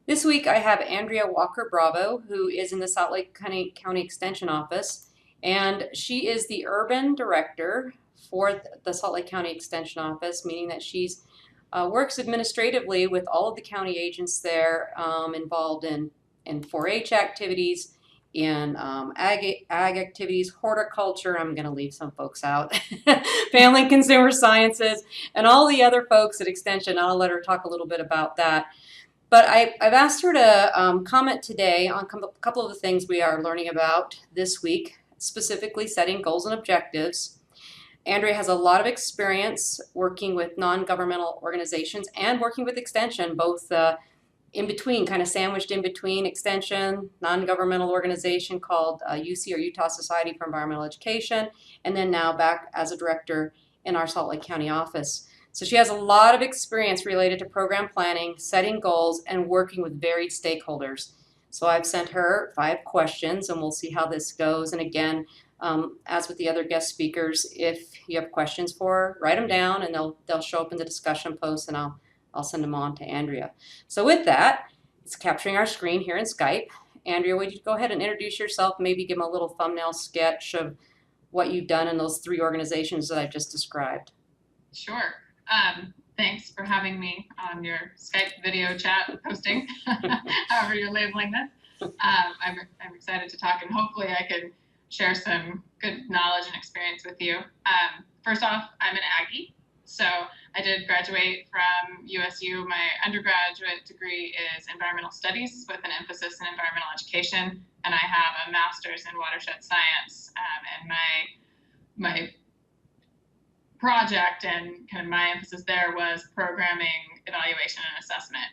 This week I have Andrea Walker Bravo, who is in the Salt Lake County Extension Office, and she is the urban director for the Salt Lake County Extension Office, meaning that she's works administratively with all of the county agents there involved in 4-H activities, in ag activities, horticulture. I'm going to leave some folks out, family and consumer sciences, and all the other folks at Extension. I'll let her talk a little bit about that. But I've asked her to comment today on a couple of the things we are learning about this week, specifically setting goals and objectives. Andrea has a lot of experience working with non-governmental organizations and working with Extension, both in between, kind of sandwiched in between Extension, non-governmental organization called UC, or Utah Society for Environmental Education, and then now back as a director in our Salt Lake County office. So she has a lot of experience related to program planning, setting goals, and working with varied stakeholders. So I've sent her 5 questions, and we'll see how this goes. And again, as with the other guest speakers, if you have questions for her, write them down, and they'll show up in the discussion post, and I'll send them on to Andrea. So with that, it's capturing our screen here in Skype. Andrea, would you go ahead and introduce yourself, maybe give them a little thumbnail sketch of what you've done in those 3 organizations that I've just described? Sure. Thanks for having me on your Skype video chat posting, however you're labeling this. I'm excited to talk, and hopefully I can share some good knowledge and experience with you. First off, I'm an Aggie. So I did graduate from USU. My undergraduate degree is environmental studies with an emphasis in environmental education, and I have a master's in watershed science. And my project and kind of my emphasis there was programming, evaluation, and assessment.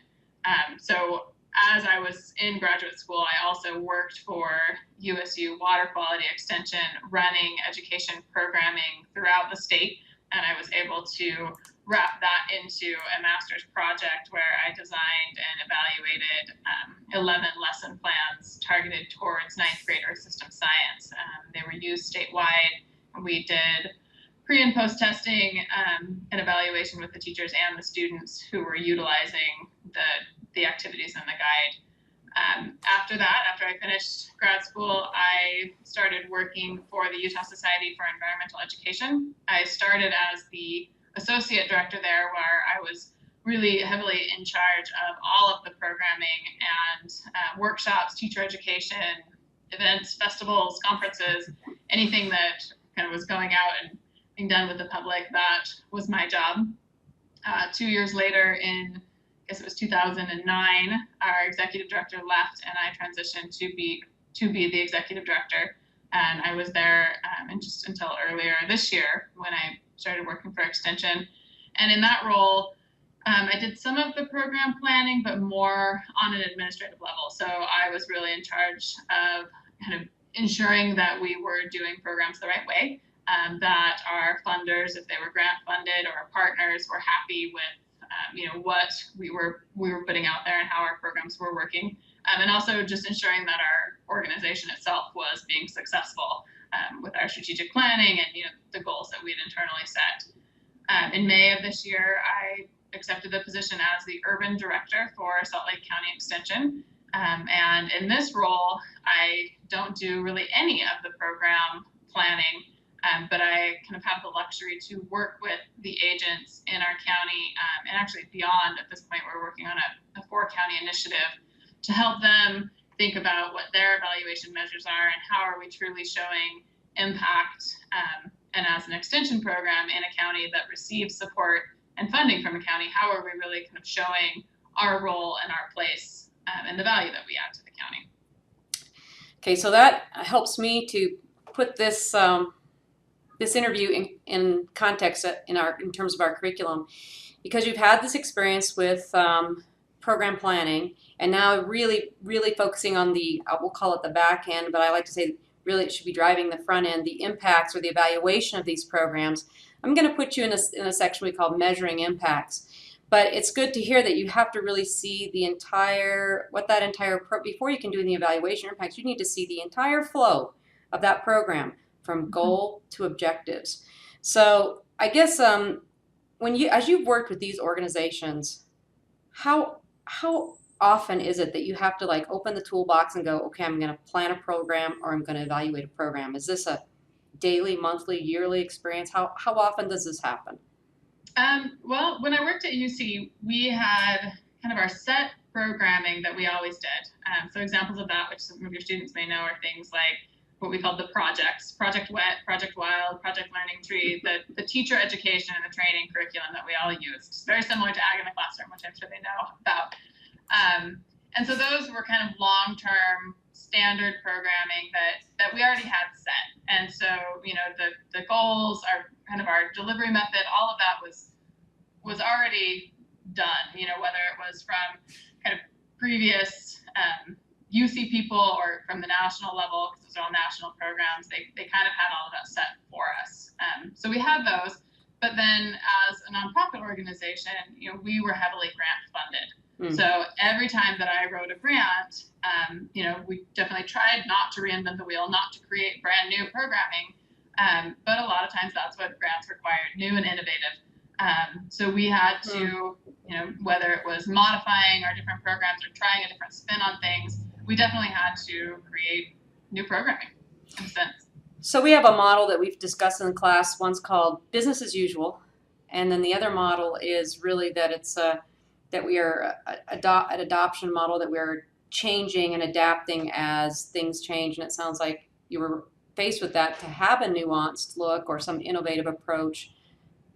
So as I was in graduate school, I also worked for USU Water Quality Extension, running education programming throughout the state, and I was able to wrap that into a master's project where I designed and evaluated 11 lesson plans targeted towards 9th grade earth system science. They were used statewide. We did pre and post testing and evaluation with the teachers and the students who were utilizing the activities in the guide. After that, after I finished grad school, I started working for the Utah Society for Environmental Education. I started as the associate director there, where I was really heavily in charge of all of the programming and workshops, teacher education, events, festivals, conferences, anything that kind of was going out and being done with the public. That was my job. 2 years later, in I guess it was 2009, our executive director left, and I transitioned to be the executive director. And I was there and just until earlier this year when I started working for Extension. And in that role, I did some of the program planning, but more on an administrative level. So I was really in charge of kind of ensuring that we were doing programs the right way, that our funders, if they were grant funded, or our partners, were happy with what we were putting out there and how our programs were working, and also just ensuring that our organization itself was being successful with our strategic planning and the goals that we had internally set. In May of this year, I accepted the position as the urban director for Salt Lake County Extension, and in this role, I don't do really any of the program planning. But I kind of have the luxury to work with the agents in our county, and actually beyond. At this point, we're working on a 4-county initiative to help them think about what their evaluation measures are and how are we truly showing impact. And as an extension program in a county that receives support and funding from a county, how are we really kind of showing our role and our place and the value that we add to the county? Okay, so that helps me to put this this interview in context in terms of our curriculum, because you've had this experience with program planning, and now really focusing on we'll call it the back end, but I like to say really it should be driving the front end, the impacts or the evaluation of these programs. I'm going to put you in a section we call measuring impacts. But it's good to hear that you have to really see the entire, before you can do the evaluation impacts, you need to see the entire flow of that program from goal to objectives. So I guess as you've worked with these organizations, how often is it that you have to like open the toolbox and go, okay, I'm going to plan a program or I'm going to evaluate a program? Is this a daily, monthly, yearly experience? How often does this happen? Well, when I worked at UC, we had kind of our set programming that we always did. So examples of that, which some of your students may know, are things like what we called the projects, Project Wet, Project Wild, Project Learning Tree, the teacher education and the training curriculum that we all used. It's very similar to Ag in the Classroom, which I'm sure they know about. And so those were kind of long-term standard programming that we already had set. And so, the goals, our delivery method, all of that was already done, whether it was from kind of previous UC people or from the national level, because those are all national programs, they kind of had all of that set for us. So we had those, but then as a nonprofit organization, we were heavily grant funded. So every time that I wrote a grant, we definitely tried not to reinvent the wheel, not to create brand new programming, but a lot of times that's what grants required, new and innovative. So we had to, whether it was modifying our different programs or trying a different spin on things, we definitely had to create new programming in a sense. So we have a model that we've discussed in the class. One's called business as usual, and then the other model is really that it's that we are an adoption model, that we're changing and adapting as things change. And it sounds like you were faced with that, to have a nuanced look or some innovative approach,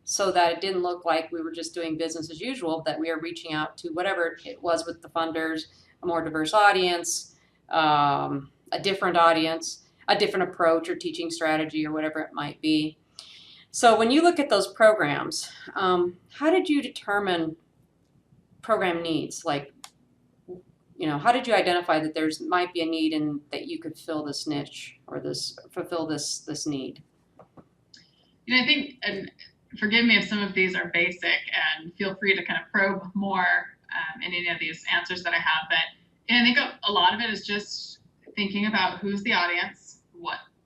so that it didn't look like we were just doing business as usual, that we are reaching out to whatever it was with the funders, a more diverse audience, a different audience, a different approach or teaching strategy or whatever it might be. So when you look at those programs, how did you determine program needs? Like, how did you identify that there's might be a need and that you could fill this niche or fulfill this need? I think, and forgive me if some of these are basic, and feel free to kind of probe more in any of these answers that I have. But I think a lot of it is just thinking about who's the audience,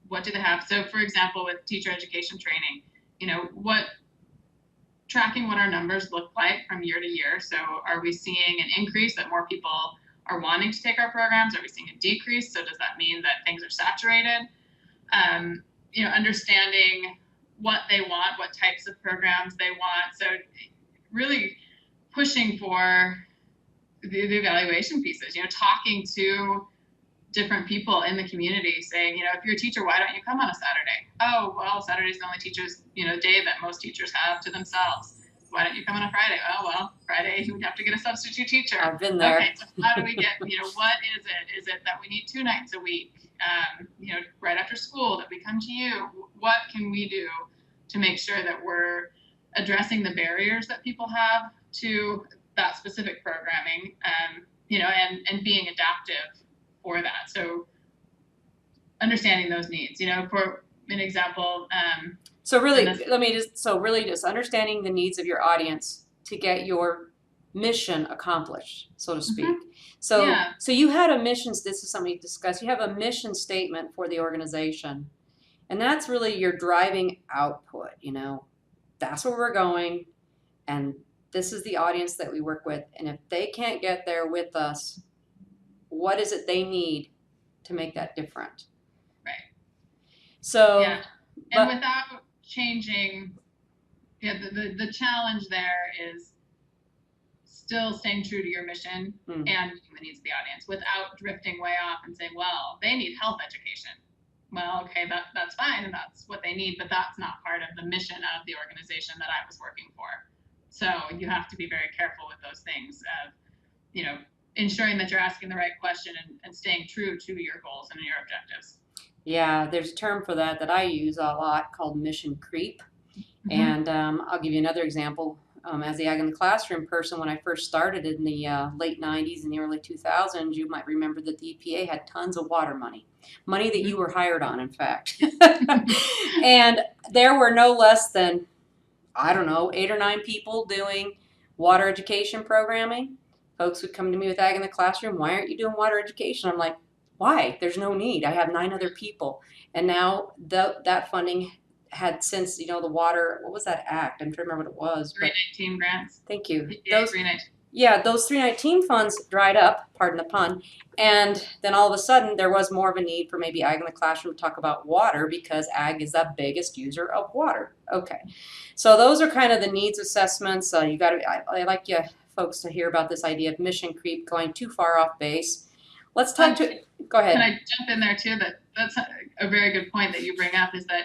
what do they have. So for example, with teacher education training, tracking what our numbers look like from year to year. So are we seeing an increase, that more people are wanting to take our programs? Are we seeing a decrease? So does that mean that things are saturated? Understanding what they want, what types of programs they want. So really pushing for the evaluation pieces, talking to different people in the community, saying, if you're a teacher, why don't you come on a Saturday? Oh, well, Saturday's the only day that most teachers have to themselves. Why don't you come on a Friday? Oh, well, Friday you would have to get a substitute teacher. I've been there. Okay, so how do we get, what is it? Is it that we need 2 nights a week, right after school, that we come to you? What can we do to make sure that we're addressing the barriers that people have to that specific programming, and being adaptive for that? So understanding those needs, for an example. So really, just understanding the needs of your audience to get your mission accomplished, so to speak. Mm-hmm. So you had a mission. This is something you discussed. You have a mission statement for the organization, and that's really your driving output. That's where we're going, and this is the audience that we work with. And if they can't get there with us, what is it they need to make that different? Right. So, yeah. And without changing, the challenge there is still staying true to your mission and meeting the needs of the audience without drifting way off and saying, well, they need health education. Well, okay, that's fine, and that's what they need, but that's not part of the mission of the organization that I was working for. So you have to be very careful with those things of, ensuring that you're asking the right question and staying true to your goals and your objectives. Yeah, there's a term for that I use a lot called mission creep. Mm-hmm. And I'll give you another example. As the Ag in the Classroom person, when I first started in the late 90s and the early 2000s, you might remember that the EPA had tons of water money that you were hired on, in fact. And there were no less than, 8 or 9 people doing water education programming. Folks would come to me with Ag in the Classroom, why aren't you doing water education? I'm like, why? There's no need. I have 9 other people. And now that funding had since, the water, what was that act? I'm trying to remember what it was. 319 grants. Thank you. Yeah, 319. Yeah, those 319 funds dried up, pardon the pun, and then all of a sudden there was more of a need for maybe ag in the classroom to talk about water because ag is the biggest user of water. Okay, so those are kind of the needs assessments. You got to, I like you folks to hear about this idea of mission creep going too far off base. Let's talk And to, go can ahead. I jump in there too? That's a very good point that you bring up, is that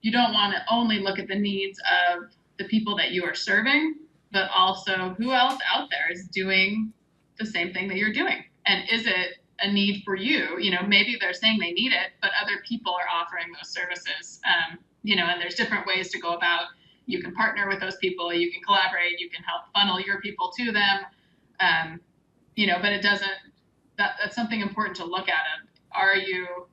you don't want to only look at the needs of the people that you are serving, but also who else out there is doing the same thing that you're doing. And is it a need for you? You know, maybe they're saying they need it, but other people are offering those services. You know, and there's different ways to go about. You can partner with those people, you can collaborate, you can help funnel your people to them. Um, you know, but it doesn't, that's something important to look at. Are you,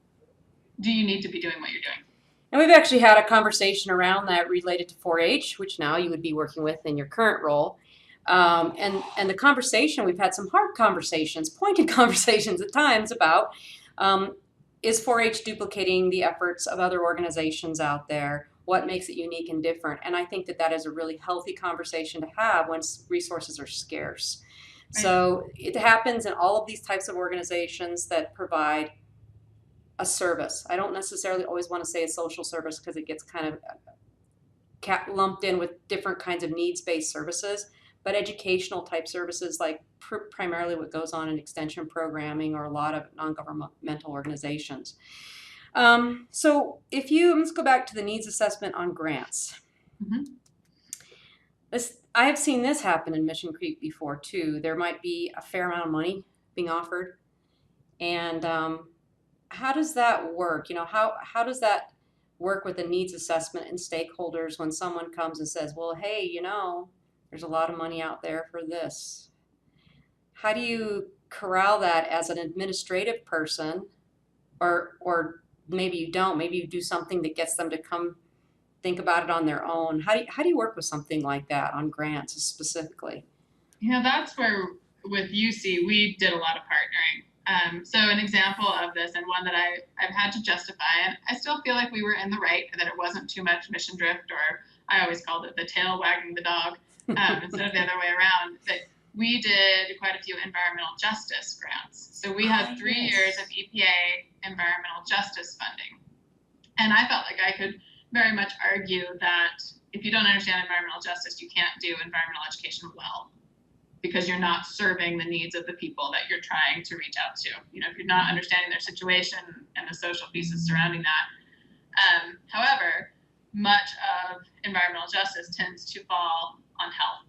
do you need to be doing what you're doing? And we've actually had a conversation around that related to 4-H, which now you would be working with in your current role. And the conversation, we've had some hard conversations, pointed conversations at times about is 4-H duplicating the efforts of other organizations out there? What makes it unique and different? And I think that that is a really healthy conversation to have when resources are scarce. Right. So it happens in all of these types of organizations that provide a service. I don't necessarily always want to say a social service because it gets kind of lumped in with different kinds of needs-based services, but educational type services like primarily what goes on in extension programming or a lot of non-governmental organizations. So if you, let's go back to the needs assessment on grants. Mm-hmm. I have seen this happen in Mission Creek before too. There might be a fair amount of money being offered, and how does that work? You know, how does that work with the needs assessment and stakeholders when someone comes and says, well, hey, you know, there's a lot of money out there for this. How do you corral that as an administrative person, or maybe you don't, maybe you do something that gets them to come think about it on their own. How do you work with something like that on grants specifically? You know, that's where with UC, we did a lot of partnering. So an example of this, and one that I've had to justify, and I still feel like we were in the right, that it wasn't too much mission drift, or I always called it the tail wagging the dog, instead of the other way around, that we did quite a few environmental justice grants. So we had 3 years of EPA environmental justice funding. And I felt like I could very much argue that if you don't understand environmental justice, you can't do environmental education well, because you're not serving the needs of the people that you're trying to reach out to. You know, if you're not understanding their situation and the social pieces surrounding that. However, much of environmental justice tends to fall on health,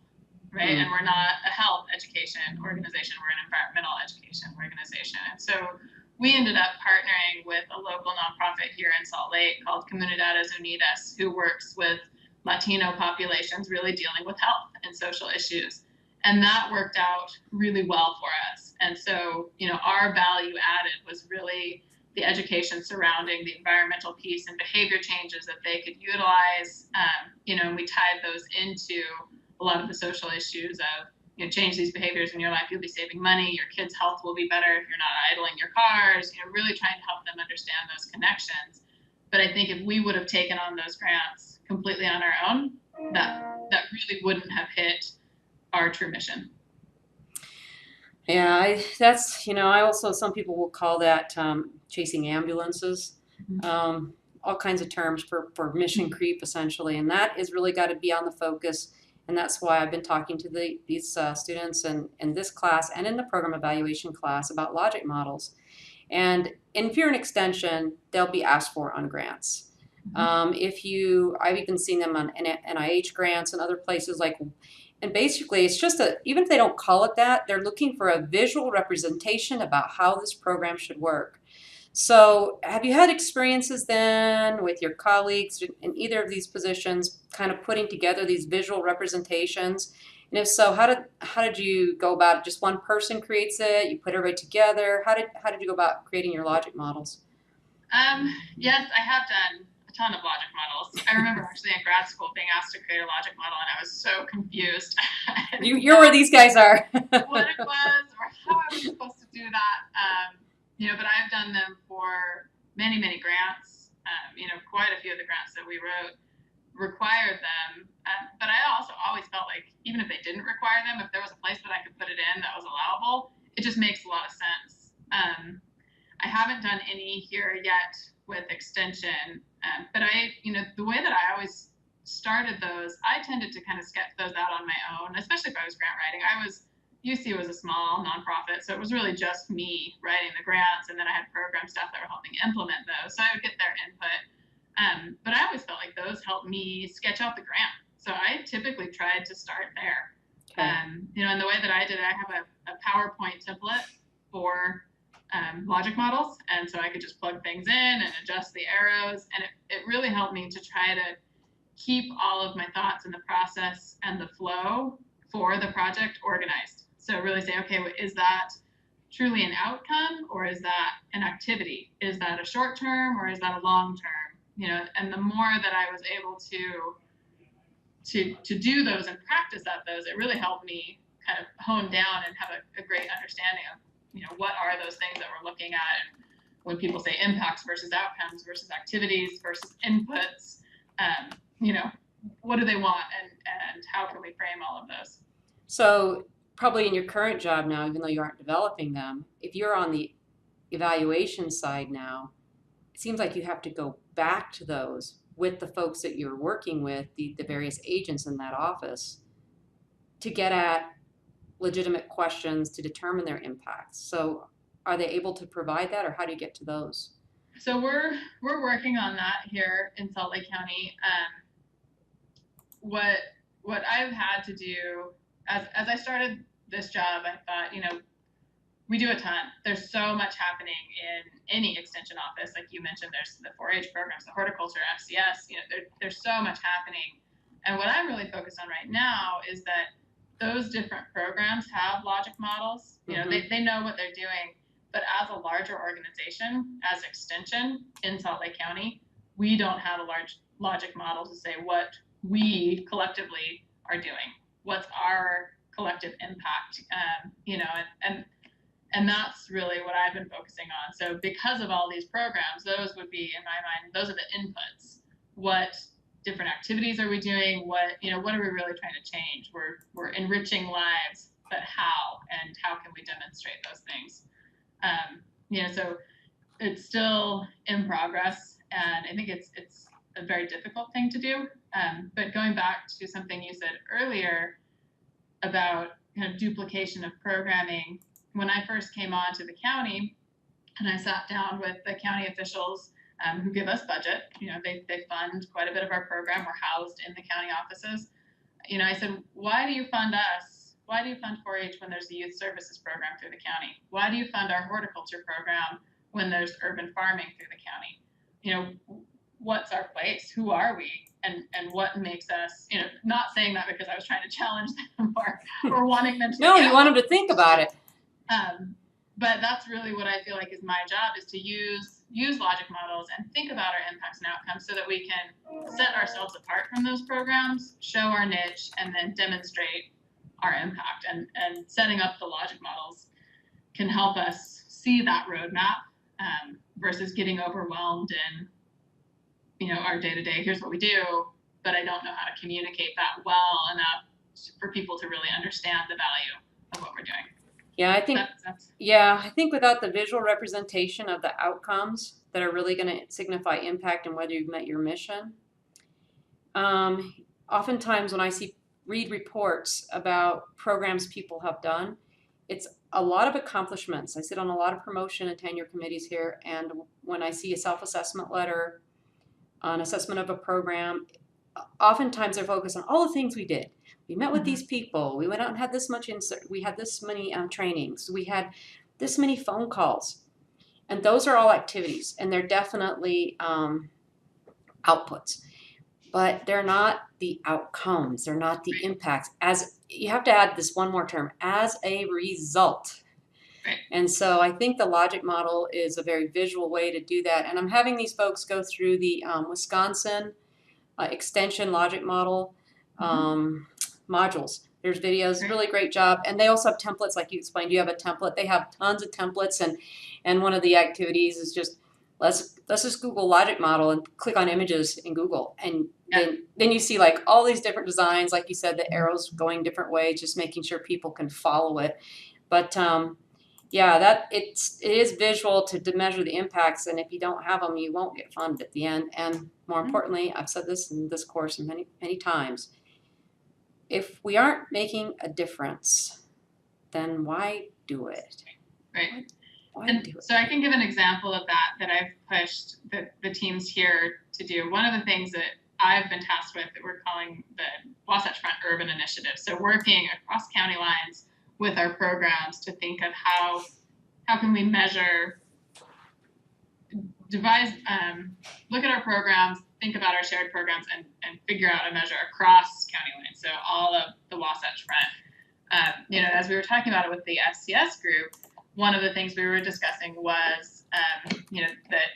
right? And we're not a health education organization, we're an environmental education organization. And so we ended up partnering with a local nonprofit here in Salt Lake called Comunidades Unidas, who works with Latino populations really dealing with health and social issues. And that worked out really well for us. And so, you know, our value added was really the education surrounding the environmental piece and behavior changes that they could utilize. You know, and we tied those into a lot of the social issues of, you know, change these behaviors in your life, you'll be saving money, your kids' health will be better if you're not idling your cars, you know, really trying to help them understand those connections. But I think if we would have taken on those grants completely on our own, that really wouldn't have hit our true mission. Yeah, that's, you know, I also, some people will call that chasing ambulances, all kinds of terms for mission creep essentially. And that is really got to be on the focus. And that's why I've been talking to these students in this class and in the program evaluation class about logic models. And if you're an extension, they'll be asked for on grants. I've even seen them on NIH grants and other places like. And basically, it's just even if they don't call it that, they're looking for a visual representation about how this program should work. So have you had experiences then with your colleagues in either of these positions kind of putting together these visual representations? And if so, how did you go about it? Just one person creates it, you put everybody together? How did you go about creating your logic models? Yes, I have done a ton of logic models. I remember actually in grad school being asked to create a logic model, and I was so confused. You're where these guys are. What it was or how I was supposed to do that. You know, but I've done them for many, many grants. You know, quite a few of the grants that we wrote. required them. But I also always felt like even if they didn't require them, if there was a place that I could put it in that was allowable, it just makes a lot of sense. I haven't done any here yet with extension, but the way that I always started those, I tended to kind of sketch those out on my own, especially if I was grant writing. UC was a small nonprofit, so it was really just me writing the grants, and then I had program staff that were helping implement those. So I would get their input. But I always felt like those helped me sketch out the grant. So I typically tried to start there. Okay. And the way that I did it, I have a PowerPoint template for logic models. And so I could just plug things in and adjust the arrows. And it really helped me to try to keep all of my thoughts in the process and the flow for the project organized. So really say, okay, is that truly an outcome, or is that an activity? Is that a short term, or is that a long term? And the more that I was able to do those and practice at those, it really helped me kind of hone down and have a great understanding of, what are those things that we're looking at. And when people say impacts versus outcomes versus activities versus inputs, what do they want, and how can we frame all of those? So probably in your current job now, even though you aren't developing them, if you're on the evaluation side now, it seems like you have to go back to those with the folks that you're working with, the various agents in that office, to get at legitimate questions to determine their impacts. So are they able to provide that, or how do you get to those? So we're working on that here in Salt Lake County. What I've had to do as I started this job, I thought, we do a ton. There's so much happening in any extension office. Like you mentioned, there's the 4-H programs, the horticulture, FCS, there's so much happening. And what I'm really focused on right now is that those different programs have logic models. They know what they're doing, but as a larger organization, as extension in Salt Lake County, we don't have a large logic model to say what we collectively are doing. What's our collective impact? And that's really what I've been focusing on. So because of all these programs, those would be, in my mind, those are the inputs. What different activities are we doing? What are we really trying to change? We're enriching lives, but how? And how can we demonstrate those things? So it's still in progress, and I think it's a very difficult thing to do. But going back to something you said earlier about kind of duplication of programming, when I first came on to the county and I sat down with the county officials who give us budget, they fund quite a bit of our program. We're housed in the county offices. I said, why do you fund us? Why do you fund 4-H when there's a youth services program through the county? Why do you fund our horticulture program when there's urban farming through the county? What's our place? Who are we? And what makes us, not saying that because I was trying to challenge them or wanting them to. No, you want them to think about it. But that's really what I feel like is my job, is to use logic models and think about our impacts and outcomes so that we can set ourselves apart from those programs, show our niche, and then demonstrate our impact. And setting up the logic models can help us see that roadmap versus getting overwhelmed in, our day-to-day, here's what we do, but I don't know how to communicate that well enough for people to really understand the value of what we're doing. Yeah, I think without the visual representation of the outcomes that are really going to signify impact and whether you've met your mission. Oftentimes when I read reports about programs people have done, it's a lot of accomplishments. I sit on a lot of promotion and tenure committees here, and when I see a self-assessment letter, an assessment of a program, oftentimes they're focused on all the things we did. We met with these people. We went out and had this much insert. We had this many trainings. We had this many phone calls. And those are all activities, and they're definitely outputs. But they're not the outcomes. They're not the impacts. You have to add this one more term, as a result. And so I think the logic model is a very visual way to do that. And I'm having these folks go through the Wisconsin extension logic model modules. There's videos, really great job. And they also have templates, like you explained. You have a template. They have tons of templates, and one of the activities is just let's just Google logic model and click on images in Google, and then you see like all these different designs, like you said, the arrows going different ways, just making sure people can follow it. But yeah, it is visual to measure the impacts, and if you don't have them, you won't get funded at the end. And more importantly, I've said this in this course many times, if we aren't making a difference, then why do it? Right. Why And do it? so I can give an example of that I've pushed the teams here to do. One of the things that I've been tasked with that we're calling the Wasatch Front Urban Initiative. So working across county lines with our programs to think of how can we measure, devise, look at our programs, think about our shared programs, and figure out a measure across county lines. So all of the Wasatch Front. As we were talking about it with the FCS group, one of the things we were discussing was, that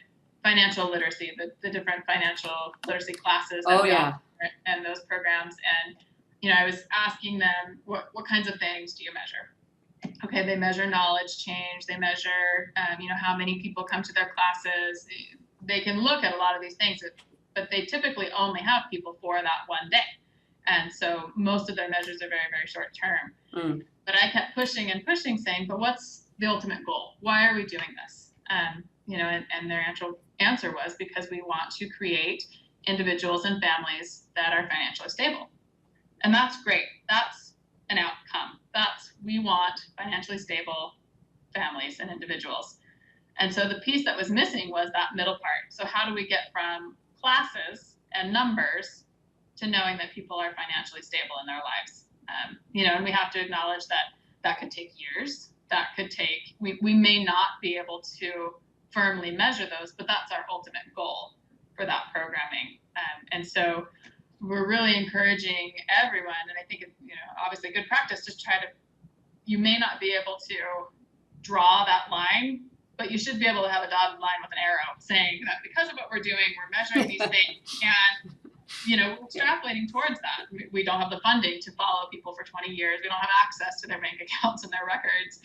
financial literacy, the different financial literacy classes that we offer and those programs. And, I was asking them, what kinds of things do you measure? Okay, they measure knowledge change. They measure, how many people come to their classes. They can look at a lot of these things, but they typically only have people for that one day. And so most of their measures are very, very short term. But I kept pushing and pushing, saying, but what's the ultimate goal? Why are we doing this? And their answer was because we want to create individuals and families that are financially stable. And that's great. That's an outcome. We want financially stable families and individuals. And so the piece that was missing was that middle part. So how do we get from classes and numbers to knowing that people are financially stable in their lives? And we have to acknowledge that could take years. That could take, we may not be able to firmly measure those, but that's our ultimate goal for that programming. And so we're really encouraging everyone, and I think it's, obviously good practice to try to, you may not be able to draw that line, but you should be able to have a dotted line with an arrow saying that because of what we're doing, we're measuring these things and, extrapolating towards that. We don't have the funding to follow people for 20 years. We don't have access to their bank accounts and their records,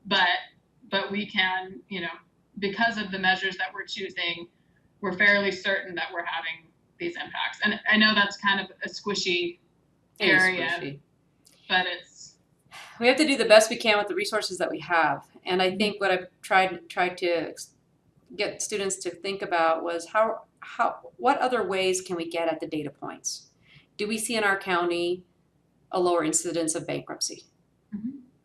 but we can, because of the measures that we're choosing, we're fairly certain that we're having these impacts. And I know that's kind of a squishy area, but we have to do the best we can with the resources that we have. And I think what I've tried to get students to think about was what other ways can we get at the data points? Do we see in our county a lower incidence of bankruptcy?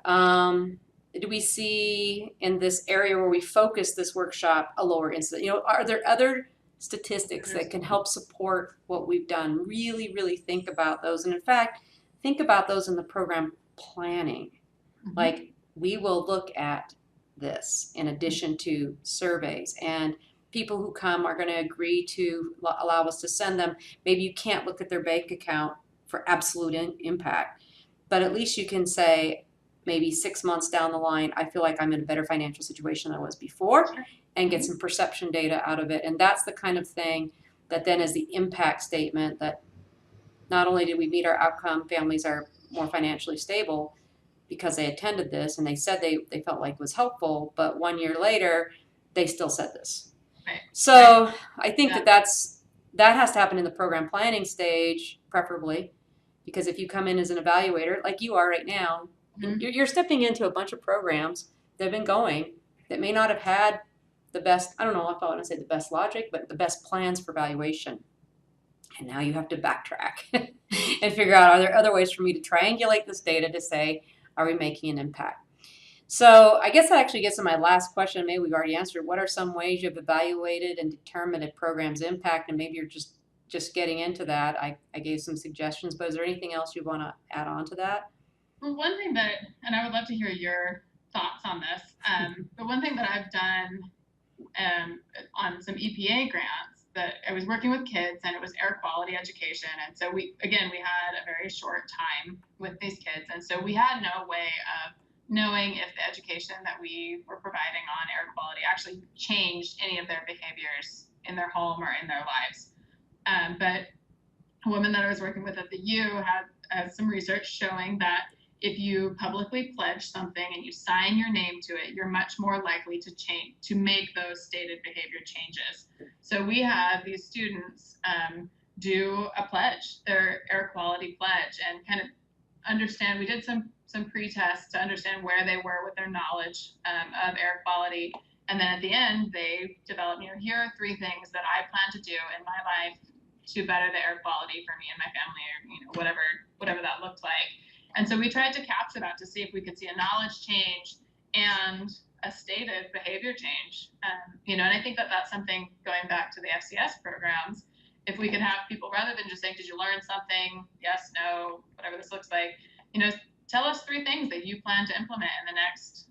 Do we see in this area where we focus this workshop a lower incidence? Are there other statistics that can help support what we've done? Really, really think about those. And in fact, think about those in the program planning. Like, we will look at this in addition to surveys, and people who come are going to agree to allow us to send them. Maybe you can't look at their bank account for absolute impact, but at least you can say, maybe 6 months down the line, I feel like I'm in a better financial situation than I was before, and get some perception data out of it. And that's the kind of thing that then is the impact statement, that not only did we meet our outcome, families are more financially stable because they attended this and they said they felt like it was helpful, but 1 year later, they still said this. So I think that has to happen in the program planning stage, preferably, because if you come in as an evaluator, like you are right now, you're stepping into a bunch of programs that have been going that may not have had the best, I don't know if I want to say the best logic, but the best plans for evaluation. And now you have to backtrack and figure out, are there other ways for me to triangulate this data to say, are we making an impact? So I guess that actually gets to my last question. Maybe we've already answered. What are some ways you've evaluated and determined a program's impact? And maybe you're just getting into that. I gave some suggestions, but is there anything else you want to add on to that? Well, one thing that, and I would love to hear your thoughts on this, but one thing that I've done on some EPA grants, that I was working with kids, and it was air quality education. And so we had a very short time with these kids. And so we had no way of knowing if the education that we were providing on air quality actually changed any of their behaviors in their home or in their lives. But a woman that I was working with at the U had some research showing that if you publicly pledge something and you sign your name to it, you're much more likely to make those stated behavior changes. So we have these students do a pledge, their air quality pledge, and kind of understand. We did some pre-tests to understand where they were with their knowledge of air quality, and then at the end they developed, here are 3 things that I plan to do in my life to better the air quality for me and my family, or whatever that looked like. And so we tried to capture that to see if we could see a knowledge change and a stated behavior change. And I think that that's something, going back to the FCS programs, if we could have people, rather than just saying, did you learn something? Yes, no, whatever this looks like, tell us 3 things that you plan to implement in the next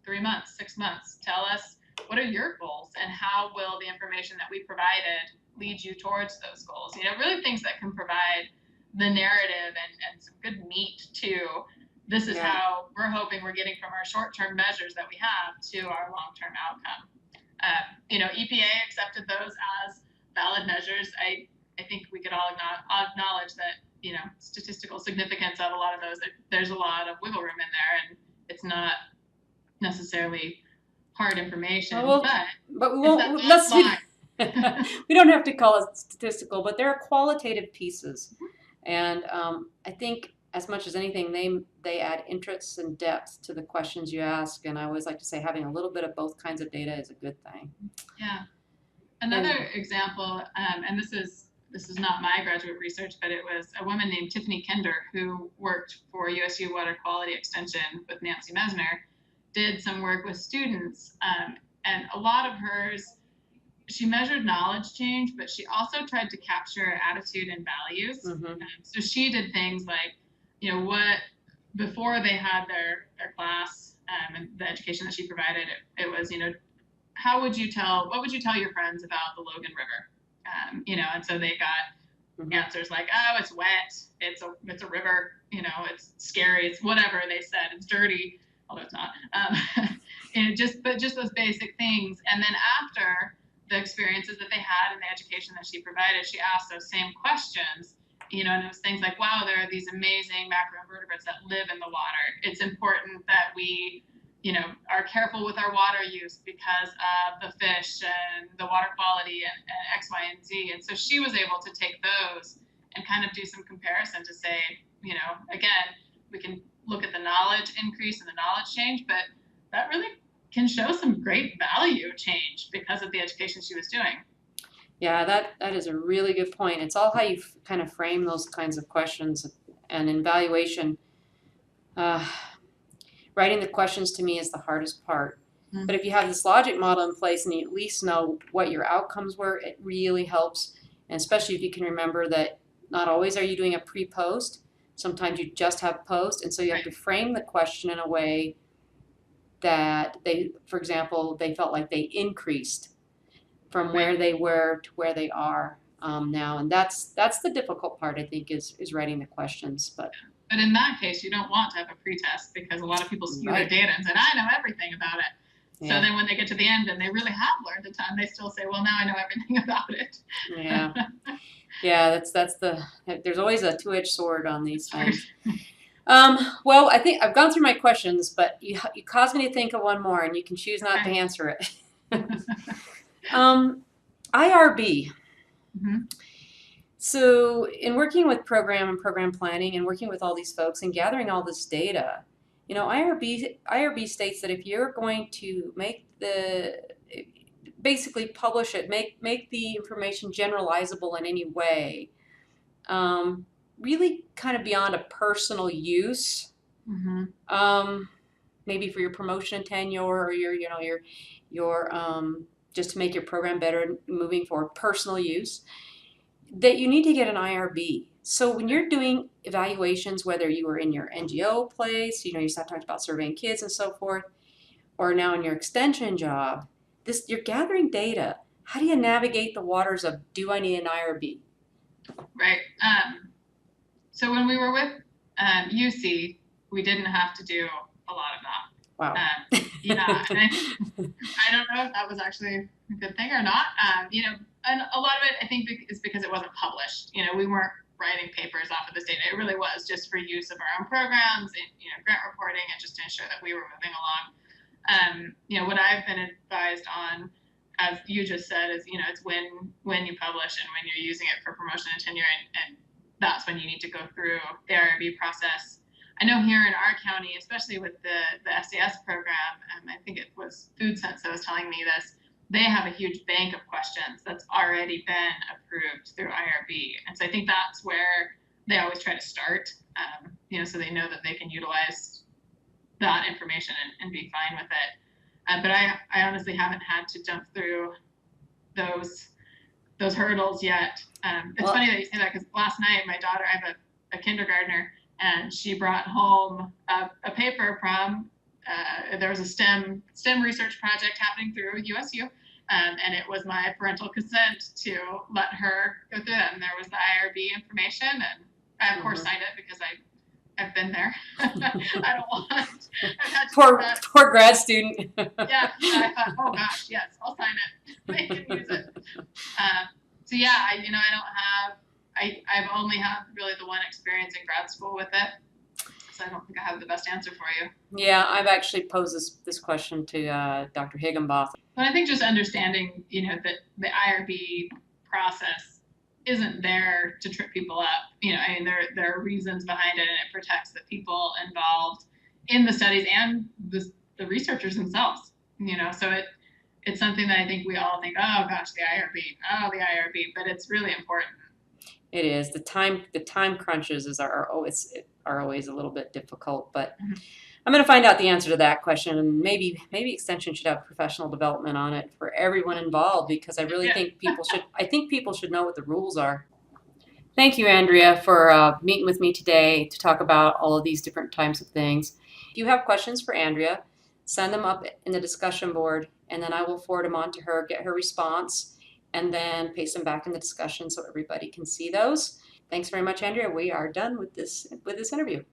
3 months, 6 months. Tell us, what are your goals, and how will the information that we provided lead you towards those goals? Really things that can provide the narrative and some good meat to, this is how we're hoping we're getting from our short-term measures that we have to our long-term outcome. EPA accepted those as valid measures. I think we could all acknowledge that, statistical significance of a lot of those, there's a lot of wiggle room in there, and it's not necessarily hard information. Well, but we won't. We don't have to call it statistical, but there are qualitative pieces, and I think as much as anything, they add interest and depth to the questions you ask. And I always like to say, having a little bit of both kinds of data is a good thing. Yeah. Another example, and this is not my graduate research, but it was a woman named Tiffany Kinder, who worked for USU Water Quality Extension with Nancy Mesner, did some work with students, and a lot of hers, she measured knowledge change, but she also tried to capture attitude and values. So she did things like, what, before they had their class, and the education that she provided, it was, what would you tell your friends about the Logan River? And so they got answers like, oh, it's wet, it's a river, it's scary, it's whatever they said, it's dirty, although it's not. But just those basic things. And then after the experiences that they had and the education that she provided, she asked those same questions, and it was things like, wow, there are these amazing macroinvertebrates that live in the water. It's important that we are careful with our water use because of the fish and the water quality and X, Y, and Z. And so she was able to take those and kind of do some comparison to say, again, we can look at the knowledge increase and the knowledge change, but that really can show some great value change because of the education she was doing. Yeah, that is a really good point. It's all how you kind of frame those kinds of questions, and in valuation, writing the questions to me is the hardest part. But if you have this logic model in place and you at least know what your outcomes were, it really helps. And especially if you can remember that not always are you doing a pre-post. Sometimes you just have post. And so you have to frame the question in a way that for example, they felt like they increased from where they were to where they are now. And that's the difficult part, I think, is writing the questions. But in that case, you don't want to have a pre-test, because a lot of people skew their data and say, I know everything about it. Yeah. So then when they get to the end and they really have learned a ton, they still say, well, now I know everything about it. Yeah. Yeah, there's always a two-edged sword on these things. Well, I think I've gone through my questions, but you caused me to think of one more, and you can choose not to answer it. IRB. So in working with program and program planning and working with all these folks and gathering all this data, IRB states that if you're going to basically publish it, make the information generalizable in any way, really kind of beyond a personal use, maybe for your promotion and tenure, or your just to make your program better moving forward, personal use, that you need to get an IRB. So when you're doing evaluations, whether you were in your NGO place, you talked about surveying kids and so forth, or now in your extension job, you're gathering data. How do you navigate the waters of, do I need an IRB? Right. So when we were with UC, we didn't have to do a lot of that. Wow. Yeah. I don't know if that was actually a good thing or not. And a lot of it, I think, is because it wasn't published. We weren't writing papers off of this data. It really was just for use of our own programs, and, grant reporting, and just to ensure that we were moving along. What I've been advised on as you just said, is it's when you publish and when you're using it for promotion and tenure, and that's when you need to go through the IRB process. I know here in our county, especially with the SAS program, I think it was Food Sense that was telling me this. They have a huge bank of questions that's already been approved through IRB, and so I think that's where they always try to start, so they know that they can utilize that information and be fine with it. But I honestly haven't had to jump through those hurdles yet. It's Well, funny that you say that, because last night my daughter, I have a kindergartner, and she brought home a paper from there was a STEM research project happening through USU, and it was my parental consent to let her go through that, and there was the IRB information, and I of course signed it because I've been there. I don't want. I've had to do that. poor grad student. Yeah, I thought, oh gosh, yes, I'll sign it. They can use it. So yeah, I don't have. I've only had really the one experience in grad school with it, so I don't think I have the best answer for you. Yeah, I've actually posed this question to Dr. Higginbotham. But I think just understanding, that the IRB process isn't there to trip people up. I mean, there are reasons behind it, and it protects the people involved in the studies and the researchers themselves. So it's something that I think we all think, oh gosh, the IRB, but it's really important. It is. The time crunches are always a little bit difficult, but I'm going to find out the answer to that question, and maybe Extension should have professional development on it for everyone involved, because I really think people should know what the rules are. Thank you, Andrea, for meeting with me today to talk about all of these different types of things. If you have questions for Andrea, send them up in the discussion board, and then I will forward them on to her, get her response, and then paste them back in the discussion so everybody can see those. Thanks very much, Andrea. We are done with this interview.